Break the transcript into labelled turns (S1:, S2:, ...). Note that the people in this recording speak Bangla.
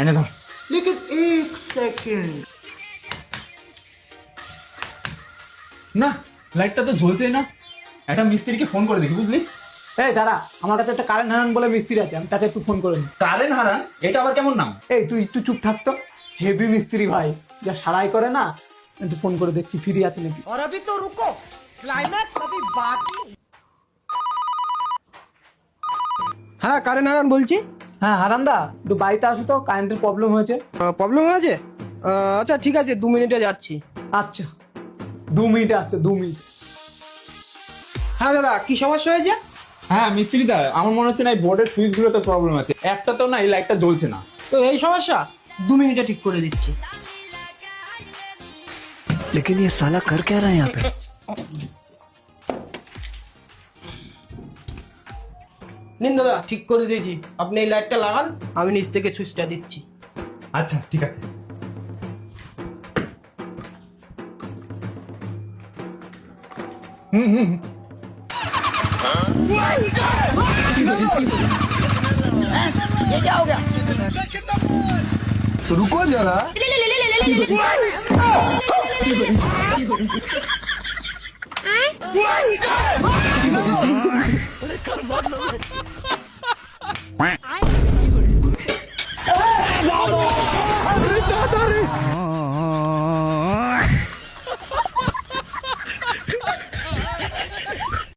S1: এনে ধর।
S2: लेकिन एक सेकंड
S1: না, লাইটটা তো জ্বলছেই না। একটা মিস্ত্রিকে ফোন করে দেখি, বুঝলি?
S3: এই দাঁড়া, আমার কাছে একটা কারেন্ট হারান বলে মিস্ত্রি আছে, আমি তাকে একটু ফোন করে নিই।
S1: কারেন্ট হারান? এটা আবার কেমন নাম?
S3: এই তুই একটু চুপ থাকতো, হেভি মিস্ত্রি ভাই, যা সারাই করে না। একটু ফোন করে দেখছি ফ্রি আছে নাকি।
S2: और अभी तो रुको, क्लाइमैक्स अभी बाकी।
S4: হ্যাঁ কারেন্ট হারান বলছি।
S3: হ্যাঁ হারান্দা, একটু বাড়িতে আসো তো, কারেন্টের প্রবলেম হয়েছে।
S4: প্রবলেম হয়েছে? আচ্ছা ঠিক আছে, 2 মিনিটে যাচ্ছি।
S3: আচ্ছা 2 মিনিটে আসছে, 2 মিনিট।
S4: হ্যাঁ দাদা, কি সমস্যা হয়েছে?
S1: হ্যাঁ মিস্ত্রি দা, আমার মনে হচ্ছে না এই বোর্ডের সুইচগুলোতে প্রবলেম আছে। একটা তো না, এই লাইটটা জ্বলছে না।
S4: তো এই সমস্যা 2 মিনিটে ঠিক করে দিচ্ছি।
S5: लेकिन ये साला कर क्या रहा है यहाँ पे?
S4: নিন দাদা, ঠিক করে দিয়েছি। আপনি এই লাইটটা লাগান, আমি নিচ থেকে সুইচটা দিচ্ছি।
S1: আচ্ছা ঠিক আছে।
S5: रुको जरा।